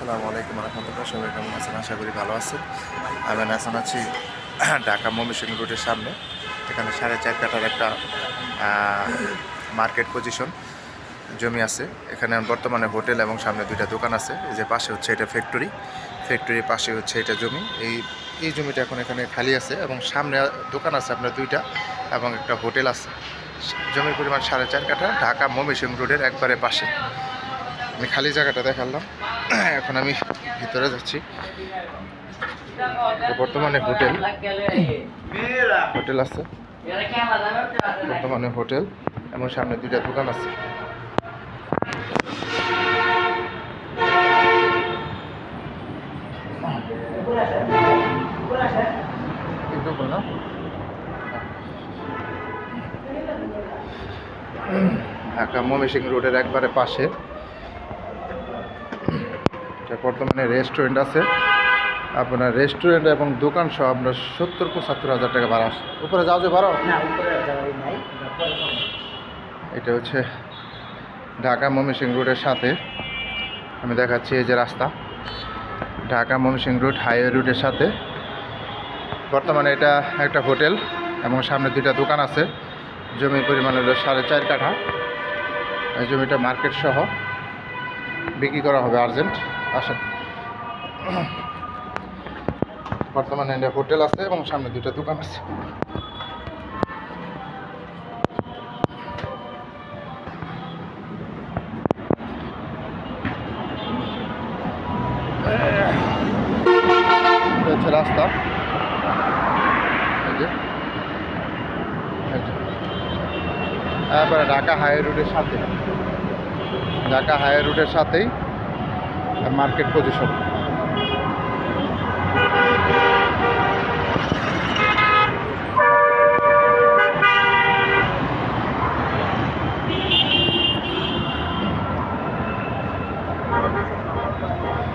আসসালামু আলাইকুম রহমতুল্লাহ। সবাই কেমন আছেন? আশা করি ভালো আছেন। আমি এখন আছি ঢাকা ময়মনসিংহ রোডের সামনে। এখানে 4.5 কাঠার একটা মার্কেট পজিশন জমি আছে। এখানে বর্তমানে হোটেল এবং সামনে 2টা দোকান আছে। এই যে পাশে হচ্ছে এটা ফ্যাক্টরির পাশে হচ্ছে এটা জমি। এই জমিটা এখন এখানে খালি আছে এবং সামনে দোকান আছে আপনার 2টা এবং একটা হোটেল আছে। জমির পরিমাণ 4.5 কাঠা, ঢাকা ময়মনসিংহ রোডের একবারে পাশে। আমি খালি জায়গাটা দেখালাম, এখন আমি ভিতরে যাচ্ছি। বর্তমানে হোটেল আছে, বর্তমানে হোটেল এবং সামনে 2টা দোকান আছে। ঢাকা ময়মনসিংহ রোডের একবারে পাশে বর্তমানে রেস্টুরেন্ট আছে। আপনার রেস্টুরেন্ট এবং দোকান সহ আপনার 70-75 হাজার টাকা ভাড়া আসে। উপরে যাও যে ভাড়া এটা হচ্ছে ঢাকা ময়মনসিংহ রোডের সাথে। আমি দেখাচ্ছি এই যে রাস্তা, ঢাকা ময়মনসিংহ রোড হাইওয়ে রুটের সাথে। বর্তমানে এটা একটা হোটেল এবং সামনে 2টা দোকান আছে। জমির পরিমাণ হলো 4.5 কাঠা। এই জমিটা মার্কেট সহ বিক্রি করা হবে আর্জেন্ট। আসেন, বর্তমানে এটা হোটেল আছে এবং সামনে 2টা দোকান আছে। হচ্ছে রাস্তা, তারপরে ঢাকা হাইওয়ে রুটের সাথেই মার্কেট পজিশন।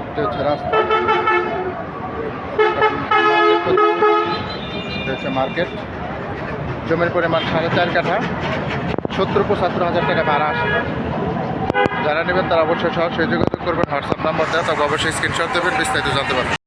এটা হচ্ছে রাস্তা, এটা হচ্ছে মার্কেট। জমির পরিমাণ 4.5 কাঠা, 70-75 হাজার টাকা ভাড়া আসে। যারা নেবেন তারা অবশ্যই সরাসরি যোগাযোগ করবেন। হোয়াটসঅ্যাপ নাম্বার দেওয়া, তবে অবশ্যই স্ক্রিনশট দেবেন, বিস্তারিত জানতে পারবেন।